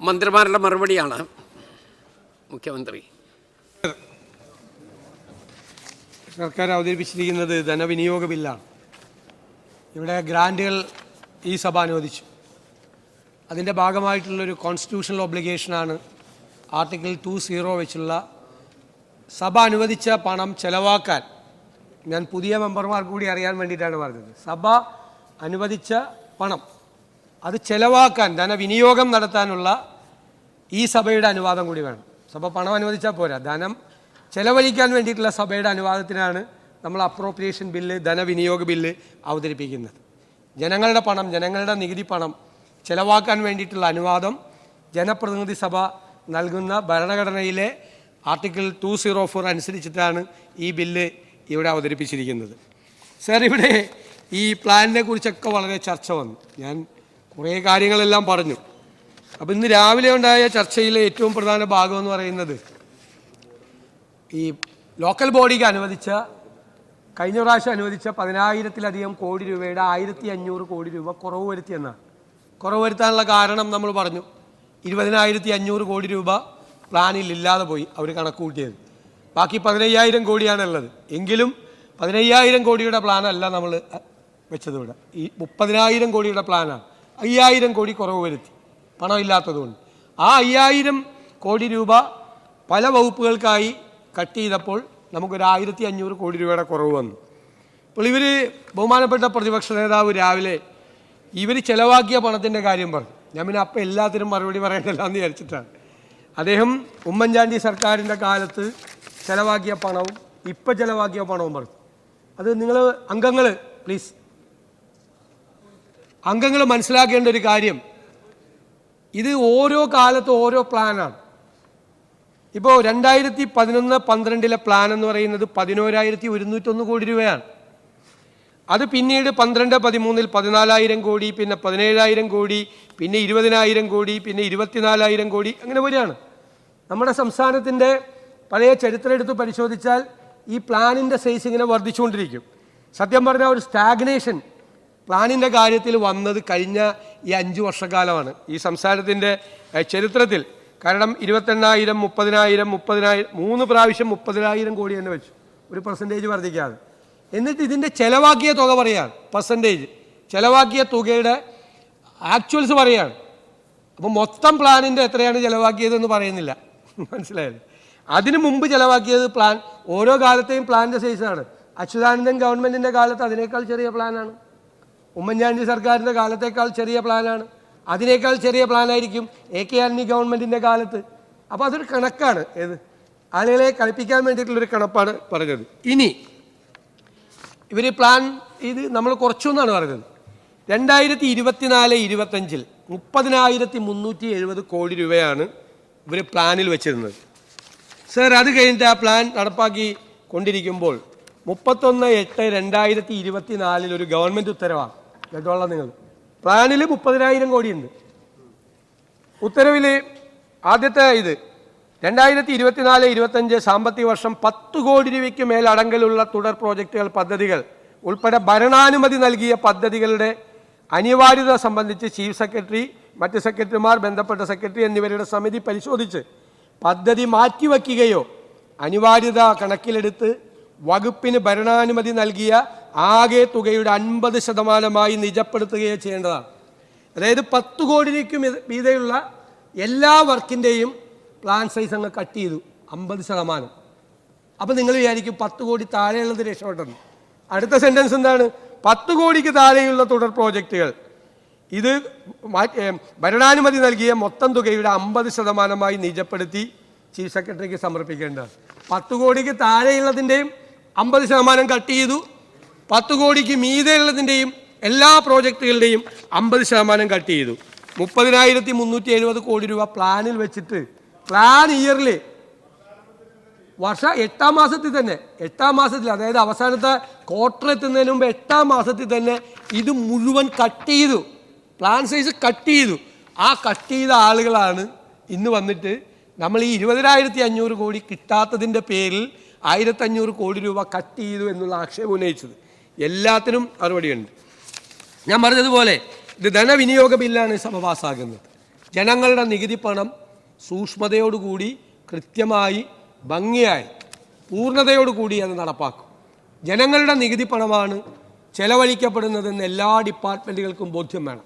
മന്ത്രിമാരുടെ മറുപടിയാണ് മുഖ്യമന്ത്രി. സർക്കാർ അവതരിപ്പിച്ചിരിക്കുന്നത് ധനവിനിയോഗ ബില്ലാണ്. ഇവിടെ ഗ്രാൻറ്റുകൾ ഈ സഭ അനുവദിച്ചു. അതിൻ്റെ ഭാഗമായിട്ടുള്ളൊരു കോൺസ്റ്റിറ്റ്യൂഷണൽ ഒബ്ലിഗേഷനാണ് ആർട്ടിക്കിൾ 20 വെച്ചുള്ള സഭ അനുവദിച്ച പണം ചെലവാക്കാൻ. ഞാൻ പുതിയ മെമ്പർമാർക്ക് കൂടി അറിയാൻ വേണ്ടിയിട്ടാണ് പറഞ്ഞത്. സഭ അനുവദിച്ച പണം അത് ചെലവാക്കാൻ, ധനവിനിയോഗം നടത്താനുള്ള ഈ സഭയുടെ അനുവാദം കൂടി വേണം. സഭ പണം അനുവദിച്ചാൽ പോരാ, ധനം ചെലവഴിക്കാൻ വേണ്ടിയിട്ടുള്ള സഭയുടെ അനുവാദത്തിനാണ് നമ്മൾ അപ്രോപ്രിയേഷൻ ബില്ല്, ധനവിനിയോഗ ബില്ല് അവതരിപ്പിക്കുന്നത്. ജനങ്ങളുടെ പണം, ജനങ്ങളുടെ നികുതി പണം ചെലവാക്കാൻ വേണ്ടിയിട്ടുള്ള അനുവാദം ജനപ്രതിനിധി സഭ നൽകുന്ന ഭരണഘടനയിലെ ആർട്ടിക്കിൾ 204 അനുസരിച്ചിട്ടാണ് ഈ ബില്ല് ഇവിടെ അവതരിപ്പിച്ചിരിക്കുന്നത്. സാർ, ഇവിടെ ഈ പ്ലാനിനെ കുറിച്ചൊക്കെ വളരെ ചർച്ച വന്നു. ഞാൻ കുറേ കാര്യങ്ങളെല്ലാം പറഞ്ഞു. അപ്പോൾ ഇന്ന് രാവിലെ ഉണ്ടായ ചർച്ചയിലെ ഏറ്റവും പ്രധാന ഭാഗം എന്ന് പറയുന്നത് ഈ ലോക്കൽ ബോഡിക്ക് അനുവദിച്ച, കഴിഞ്ഞ പ്രാവശ്യം അനുവദിച്ച 10,000-ലധികം കോടി രൂപയുടെ 1,500 കോടി രൂപ കുറവ് വരുത്തിയെന്നാണ്. കുറവ് വരുത്താനുള്ള കാരണം നമ്മൾ പറഞ്ഞു. 20,500 കോടി രൂപ പ്ലാനിൽ ഇല്ലാതെ പോയി അവർ കണക്ക് കൂട്ടിയത്. ബാക്കി 15,000 കോടിയാണുള്ളത്. എങ്കിലും 15,000 കോടിയുടെ പ്ലാനല്ല നമ്മൾ വെച്ചത്. ഇവിടെ ഈ 30,000 കോടിയുടെ പ്ലാനാണ്. 5,000 കോടി കുറവ് വരുത്തി, പണം ഇല്ലാത്തതുകൊണ്ട്. ആ 5,000 കോടി രൂപ പല വകുപ്പുകൾക്കായി കട്ട് ചെയ്തപ്പോൾ നമുക്കൊരു 1,500 കോടി രൂപയുടെ കുറവ് വന്നു. അപ്പോൾ ഇവർ, ബഹുമാനപ്പെട്ട പ്രതിപക്ഷ നേതാവ് രാവിലെ ഇവർ ചെലവാക്കിയ പണത്തിൻ്റെ കാര്യം പറഞ്ഞു. ഞാൻ പിന്നെ അപ്പം എല്ലാത്തിനും മറുപടി പറയേണ്ടല്ലോ എന്ന് വിചാരിച്ചിട്ടാണ്. അദ്ദേഹം ഉമ്മൻചാണ്ടി സർക്കാരിൻ്റെ കാലത്ത് ചെലവാക്കിയ പണവും ഇപ്പം ചെലവാക്കിയ പണവും പറഞ്ഞു. അത് നിങ്ങൾ അംഗങ്ങൾ, പ്ലീസ്, അംഗങ്ങൾ മനസ്സിലാക്കേണ്ട ഒരു കാര്യം, ഇത് ഓരോ കാലത്ത് ഓരോ പ്ലാനാണ്. ഇപ്പോൾ 2011-12 പ്ലാൻ എന്ന് പറയുന്നത് 11,101 കോടി രൂപയാണ്. അത് പിന്നീട് 12-13 14,000 കോടി, പിന്നെ 17,000 കോടി, പിന്നെ 20,000 കോടി, പിന്നെ 24,000 കോടി, അങ്ങനെ വരികയാണ്. നമ്മുടെ സംസ്ഥാനത്തിൻ്റെ പഴയ ചരിത്രം എടുത്ത് പരിശോധിച്ചാൽ ഈ പ്ലാനിൻ്റെ സൈസ് ഇങ്ങനെ വർദ്ധിച്ചുകൊണ്ടിരിക്കും. സത്യം പറഞ്ഞാൽ ഒരു സ്റ്റാഗ്നേഷൻ പ്ലാനിൻ്റെ കാര്യത്തിൽ വന്നത് കഴിഞ്ഞ ഈ 5 വർഷക്കാലമാണ് ഈ സംസ്ഥാനത്തിൻ്റെ ചരിത്രത്തിൽ. കാരണം 28,000, 30,000, 3 പ്രാവശ്യം 30,000 കോടി തന്നെ വെച്ചു, ഒരു പെർസെൻറ്റേജ് വർദ്ധിക്കാതെ. എന്നിട്ട് ഇതിൻ്റെ ചെലവാക്കിയ തുക പറയുകയാണ്, പെർസെൻറ്റേജ് ചെലവാക്കിയ തുകയുടെ ആക്ച്വൽസ് പറയുകയാണ്. അപ്പോൾ മൊത്തം പ്ലാനിൻ്റെ എത്രയാണ് ചെലവാക്കിയതെന്ന് പറയുന്നില്ല, മനസ്സിലായത്? അതിനു മുമ്പ് ചെലവാക്കിയത് പ്ലാൻ, ഓരോ കാലത്തെയും പ്ലാനിൻ്റെ സൈസാണ്. അച്യുതാനന്ദൻ ഗവൺമെൻറ്റിൻ്റെ കാലത്ത് അതിനേക്കാൾ ചെറിയ പ്ലാനാണ്. ഉമ്മൻചാണ്ടി സർക്കാരിൻ്റെ കാലത്തേക്കാൾ ചെറിയ പ്ലാനാണ്. അതിനേക്കാൾ ചെറിയ പ്ലാനായിരിക്കും AK ആന്റണി ഗവൺമെൻറ്റിൻ്റെ കാലത്ത്. അപ്പോൾ അതൊരു കണക്കാണ്. ഏത് ആളുകളെ കളിപ്പിക്കാൻ വേണ്ടിയിട്ടുള്ളൊരു കണക്കാണ് പറഞ്ഞത്. ഇനി ഇവർ പ്ലാൻ ഇത് നമ്മൾ കുറച്ചൊന്നാണ് പറഞ്ഞത്. 2024-25 30,370 കോടി രൂപയാണ് ഇവർ പ്ലാനിൽ വെച്ചിരുന്നത്. സർ, അത് കഴിഞ്ഞിട്ട് ആ പ്ലാൻ നടപ്പാക്കി കൊണ്ടിരിക്കുമ്പോൾ 31/8/2024 ഒരു ഗവൺമെൻറ് ഉത്തരവാണ്. കേട്ടോളാം നിങ്ങൾ. പ്ലാനിൽ 30,000 കോടിയുണ്ട്. ഉത്തരവിൽ ആദ്യത്തെ ഇത് 2024-25 സാമ്പത്തിക വർഷം 10 കോടി രൂപയ്ക്ക് മേൽ അടങ്കലുള്ള തുടർ പ്രോജക്റ്റുകൾ, പദ്ധതികൾ ഉൾപ്പെടെ ഭരണാനുമതി നൽകിയ പദ്ധതികളുടെ അനിവാര്യത സംബന്ധിച്ച് ചീഫ് സെക്രട്ടറി, മറ്റ് സെക്രട്ടറിമാർ, ബന്ധപ്പെട്ട സെക്രട്ടറി എന്നിവരുടെ സമിതി പരിശോധിച്ച് പദ്ധതി മാറ്റിവെക്കുകയോ അനിവാര്യത കണക്കിലെടുത്ത് വകുപ്പിന് ഭരണാനുമതി നൽകിയ ആകെ തുകയുടെ 50% നിജപ്പെടുത്തുകയോ ചെയ്യേണ്ടതാണ്. അതായത് 10 കോടിക്ക് മീതെയുള്ള എല്ലാ വർക്കിൻ്റെയും പ്ലാൻ സൈസ് അങ്ങ് കട്ട് ചെയ്തു 50%. അപ്പോൾ നിങ്ങൾ വിചാരിക്കും 10 കോടി താഴെയുള്ളത് രക്ഷപ്പെട്ടെന്ന്. അടുത്ത സെൻറ്റൻസ് എന്താണ്? 10 കോടിക്ക് താഴെയുള്ള തുടർ പ്രോജക്റ്റുകൾ ഇത് ഭരണാനുമതി നൽകിയ മൊത്തം തുകയുടെ 50% നിജപ്പെടുത്തി ചീഫ് സെക്രട്ടറിക്ക് സമർപ്പിക്കേണ്ടതാണ്. 10 കോടിക്ക് താഴെയുള്ളതിൻ്റെയും 50% കട്ട് ചെയ്തു. 10 കോടിക്ക് മീതെയുള്ളതിൻ്റെയും എല്ലാ പ്രോജക്റ്റുകളുടെയും 50% കട്ട് ചെയ്തു. 30,370 കോടി രൂപ പ്ലാനിൽ വെച്ചിട്ട് പ്ലാൻ ഇയർലി വർഷം 8-ാം മാസത്തിൽ തന്നെ, 8-ാം മാസത്തിൽ, അതായത് അവസാനത്തെ ക്വാർട്ടർ എത്തുന്നതിന് മുമ്പ് 8-ാം മാസത്തിൽ തന്നെ ഇത് മുഴുവൻ കട്ട് ചെയ്തു. പ്ലാൻ സൈസ് കട്ട് ചെയ്തു. ആ കട്ട് ചെയ്ത ആളുകളാണ് ഇന്ന് വന്നിട്ട് നമ്മൾ ഈ 20,500 കോടി കിട്ടാത്തതിൻ്റെ പേരിൽ 1,500 കോടി രൂപ കട്ട് ചെയ്തു എന്നുള്ള ആക്ഷേപം ഉന്നയിച്ചത്. എല്ലാത്തിനും മറുപടിയുണ്ട്. ഞാൻ പറഞ്ഞതുപോലെ ഇത് ധനവിനിയോഗ ബില്ലാണ് സഭ പാസ്സാക്കുന്നത്. ജനങ്ങളുടെ നികുതി പണം സൂക്ഷ്മതയോടുകൂടി കൃത്യമായി ഭംഗിയായി പൂർണ്ണതയോടുകൂടി അത് നടപ്പാക്കും. ജനങ്ങളുടെ നികുതി പണമാണ് ചെലവഴിക്കപ്പെടുന്നതെന്ന് എല്ലാ ഡിപ്പാർട്ട്മെൻറ്റുകൾക്കും ബോധ്യം വേണം.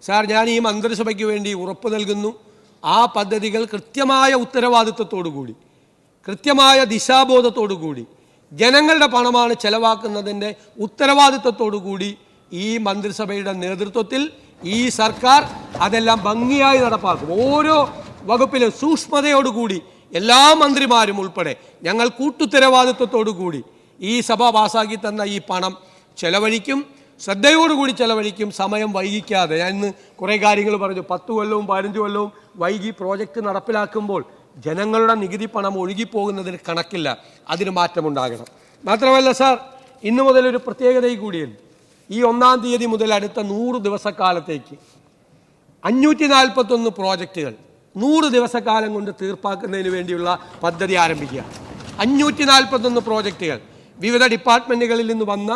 സാർ, ഞാൻ ഈ മന്ത്രിസഭയ്ക്ക് വേണ്ടി ഉറപ്പ് നൽകുന്നു, ആ പദ്ധതികൾ കൃത്യമായ ഉത്തരവാദിത്വത്തോടുകൂടി കൃത്യമായ ദിശാബോധത്തോടുകൂടി ജനങ്ങളുടെ പണമാണ് ചെലവാക്കുന്നതിൻ്റെ ഉത്തരവാദിത്വത്തോടുകൂടി ഈ മന്ത്രിസഭയുടെ നേതൃത്വത്തിൽ ഈ സർക്കാർ അതെല്ലാം ഭംഗിയായി നടപ്പാക്കും. ഓരോ വകുപ്പിലും സൂക്ഷ്മതയോടുകൂടി എല്ലാ മന്ത്രിമാരും ഉൾപ്പെടെ ഞങ്ങൾ കൂട്ടുത്തരവാദിത്വത്തോടുകൂടി ഈ സഭ പാസാക്കി തന്ന ഈ പണം ചെലവഴിക്കും, ശ്രദ്ധയോടുകൂടി ചെലവഴിക്കും, സമയം വൈകിക്കാതെ. ഞാൻ ഇന്ന് കുറേ കാര്യങ്ങൾ പറഞ്ഞു. 10 കൊല്ലവും 15 കൊല്ലവും വൈകി പ്രോജക്റ്റ് നടപ്പിലാക്കുമ്പോൾ ജനങ്ങളുടെ നികുതി പണം ഒഴുകിപ്പോകുന്നതിന് കണക്കില്ല. അതിന് മാറ്റമുണ്ടാകണം. മാത്രമല്ല സാർ, ഇന്നു മുതലൊരു പ്രത്യേകതയും കൂടിയുണ്ട്. ഈ 1-ാം തീയതി മുതൽ അടുത്ത 100 ദിവസക്കാലത്തേക്ക് 541 പ്രോജക്റ്റുകൾ 100 ദിവസക്കാലം കൊണ്ട് തീർപ്പാക്കുന്നതിന് വേണ്ടിയുള്ള പദ്ധതി ആരംഭിക്കുക. 541 പ്രോജക്റ്റുകൾ വിവിധ ഡിപ്പാർട്ട്മെൻറ്റുകളിൽ നിന്ന് വന്ന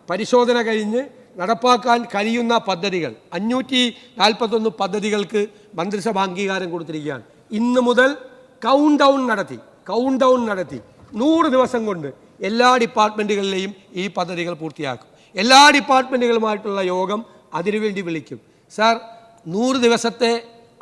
പരിശോധന കഴിഞ്ഞ് നടപ്പാക്കാൻ കഴിയുന്ന പദ്ധതികൾ 541 പദ്ധതികൾക്ക് മന്ത്രിസഭ അംഗീകാരം കൊടുത്തിരിക്കുകയാണ്. ഇന്ന് മുതൽ കൗണ്ട് ഡൗൺ നടത്തി 100 ദിവസം കൊണ്ട് എല്ലാ ഡിപ്പാർട്ട്മെൻറ്റുകളിലെയും ഈ പദ്ധതികൾ പൂർത്തിയാക്കും. എല്ലാ ഡിപ്പാർട്ട്മെൻറ്റുകളുമായിട്ടുള്ള യോഗം അതിനുവേണ്ടി വിളിക്കും. സാർ, 100 ദിവസത്തെ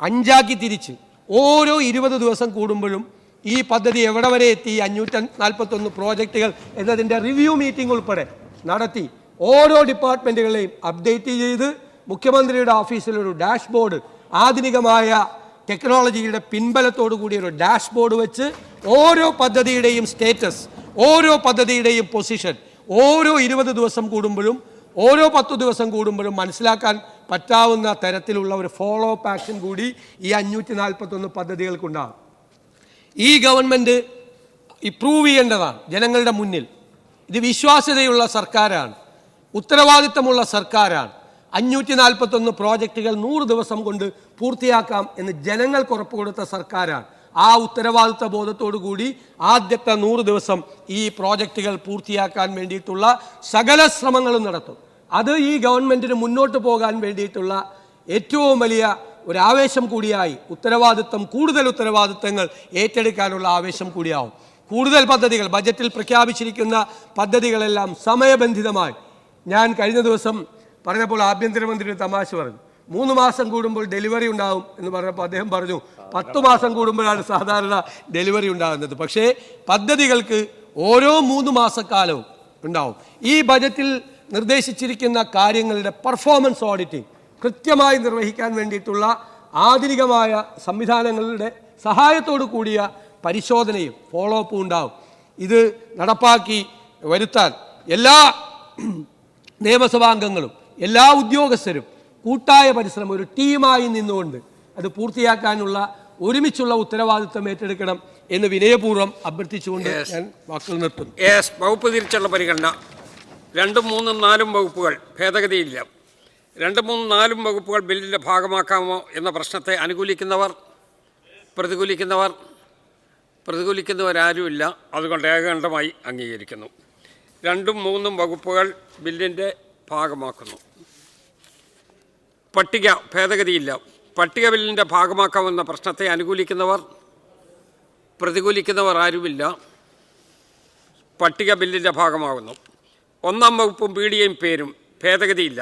5ആക്കി തിരിച്ച് ഓരോ 20 ദിവസം കൂടുമ്പോഴും ഈ പദ്ധതി എവിടെ വരെ എത്തി, 541 പ്രോജക്റ്റുകൾ എന്നതിൻ്റെ റിവ്യൂ മീറ്റിംഗ് ഉൾപ്പെടെ നടത്തി ഓരോ ഡിപ്പാർട്ട്മെൻറ്റുകളെയും അപ്ഡേറ്റ് ചെയ്ത് മുഖ്യമന്ത്രിയുടെ ഓഫീസിലൊരു ഡാഷ്ബോർഡ്, ആധുനികമായ ടെക്നോളജിയുടെ പിൻബലത്തോടു കൂടിയ ഒരു ഡാഷ്ബോർഡ് വെച്ച് ഓരോ പദ്ധതിയുടെയും സ്റ്റേറ്റസ്, ഓരോ പദ്ധതിയുടെയും പൊസിഷൻ ഓരോ 20 ദിവസം കൂടുമ്പോഴും ഓരോ 10 ദിവസം കൂടുമ്പോഴും മനസ്സിലാക്കാൻ പറ്റാവുന്ന തരത്തിലുള്ള ഒരു ഫോളോ അപ്പ് ആക്ഷൻ കൂടി ഈ 541 പദ്ധതികൾക്കുണ്ടാകും. ഈ ഗവൺമെൻറ് ഇംപ്രൂവ് ചെയ്യേണ്ടതാണ് ജനങ്ങളുടെ മുന്നിൽ. ഇത് വിശ്വാസ്യതയുള്ള സർക്കാരാണ്, ഉത്തരവാദിത്തമുള്ള സർക്കാരാണ്. 541 പ്രോജക്റ്റുകൾ 100 ദിവസം കൊണ്ട് പൂർത്തിയാക്കാം എന്ന് ജനങ്ങൾക്ക് ഉറപ്പ് കൊടുത്ത സർക്കാരാണ്. ആ ഉത്തരവാദിത്ത ബോധത്തോടു കൂടി ആദ്യത്തെ 100 ദിവസം ഈ പ്രോജക്റ്റുകൾ പൂർത്തിയാക്കാൻ വേണ്ടിയിട്ടുള്ള സകല ശ്രമങ്ങളും നടത്തും. അത് ഈ ഗവൺമെൻറ്റിന് മുന്നോട്ട് പോകാൻ വേണ്ടിയിട്ടുള്ള ഏറ്റവും വലിയ ഒരു ആവേശം കൂടിയായി, കൂടുതൽ ഉത്തരവാദിത്തങ്ങൾ ഏറ്റെടുക്കാനുള്ള ആവേശം കൂടിയാവും. കൂടുതൽ പദ്ധതികൾ ബജറ്റിൽ പ്രഖ്യാപിച്ചിരിക്കുന്ന പദ്ധതികളെല്ലാം സമയബന്ധിതമായി. ഞാൻ കഴിഞ്ഞ ദിവസം പറഞ്ഞപ്പോൾ ആഭ്യന്തരമന്ത്രി ഒരു തമാശ പറഞ്ഞു, 3 മാസം കൂടുമ്പോൾ ഡെലിവറി ഉണ്ടാവും എന്ന് പറഞ്ഞപ്പോൾ അദ്ദേഹം പറഞ്ഞു 10 മാസം കൂടുമ്പോഴാണ് സാധാരണ ഡെലിവറി ഉണ്ടാകുന്നത്. പക്ഷേ പദ്ധതികൾക്ക് ഓരോ 3 മാസക്കാലവും ഉണ്ടാവും. ഈ ബജറ്റിൽ നിർദ്ദേശിച്ചിരിക്കുന്ന കാര്യങ്ങളുടെ പെർഫോമൻസ് ഓഡിറ്റിംഗ് കൃത്യമായി നിർവഹിക്കാൻ വേണ്ടിയിട്ടുള്ള ആധുനികമായ സംവിധാനങ്ങളുടെ സഹായത്തോടു കൂടിയ പരിശോധനയും ഫോളോ അപ്പും ഉണ്ടാവും. ഇത് നടപ്പാക്കി വരുത്താൻ എല്ലാ നിയമസഭാംഗങ്ങളും എല്ലാ ഉദ്യോഗസ്ഥരും കൂട്ടായ പരിശ്രമം, ഒരു ടീമായി നിന്നുകൊണ്ട് അത് പൂർത്തിയാക്കാനുള്ള ഒരുമിച്ചുള്ള ഉത്തരവാദിത്വം ഏറ്റെടുക്കണം എന്ന് വിനയപൂർവ്വം അഭ്യർത്ഥിച്ചുകൊണ്ട് ഞാൻ വാക്കുകൾ നിർത്തുന്നു. വകുപ്പ് തിരിച്ചുള്ള പരിഗണന 2, 3, 4 വകുപ്പുകൾ ഭേദഗതിയില്ല. 2, 3, 4 വകുപ്പുകൾ ബില്ലിൻ്റെ ഭാഗമാക്കാമോ എന്ന പ്രശ്നത്തെ അനുകൂലിക്കുന്നവർ പ്രതികൂലിക്കുന്നവരാരുമില്ല. അതുകൊണ്ട് ഏകകണ്ഠമായി അംഗീകരിക്കുന്നു. 2, 3 വകുപ്പുകൾ ബില്ലിൻ്റെ ഭാഗമാക്കുന്നു. പട്ടിക ഭേദഗതിയില്ല. പട്ടിക ബില്ലിൻ്റെ ഭാഗമാക്കാമെന്ന പ്രശ്നത്തെ പ്രതികൂലിക്കുന്നവർ ആരുമില്ല. പട്ടിക ബില്ലിൻ്റെ ഭാഗമാകുന്നു. 1-ാം വകുപ്പും പീഡിയയും പേരും ഭേദഗതിയില്ല.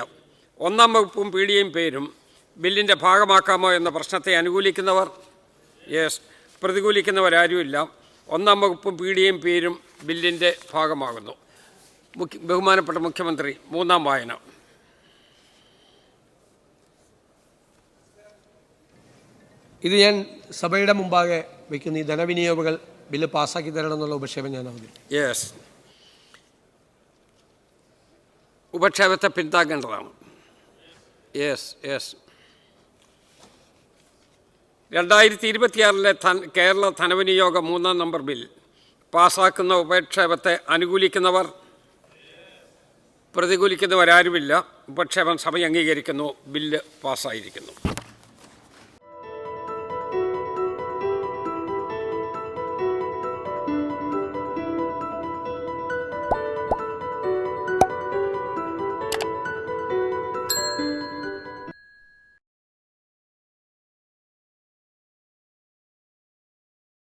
1-ാം വകുപ്പും പീഡിയയും പേരും ബില്ലിൻ്റെ ഭാഗമാക്കാമോ എന്ന പ്രശ്നത്തെ പ്രതികൂലിക്കുന്നവരാരുമില്ല. 1-ാം വകുപ്പും പീഡിയയും പേരും ബില്ലിൻ്റെ ഭാഗമാകുന്നു. ബഹുമാനപ്പെട്ട മുഖ്യമന്ത്രി, 3-ാം വായന. ഇത് ഞാൻ സഭയുടെ മുമ്പാകെ വയ്ക്കുന്ന ഈ ധനവിനിയോഗങ്ങൾ ബില്ല് പാസ്സാക്കി തരണം എന്നുള്ള ഉപക്ഷേപം ഞാൻ അവതരിപ്പിക്കും. ഉപക്ഷേപത്തെ പിന്താങ്ങേണ്ടതാണ്. 2026 കേരള ധനവിനിയോഗ 3-ാം നമ്പർ ബിൽ പാസ്സാക്കുന്ന ഉപക്ഷേപത്തെ പ്രതികൂലിക്കുന്നവരാരുമില്ല. ഉപക്ഷേപം സഭ അംഗീകരിക്കുന്നു. ബില്ല് പാസ്സായിരിക്കുന്നു.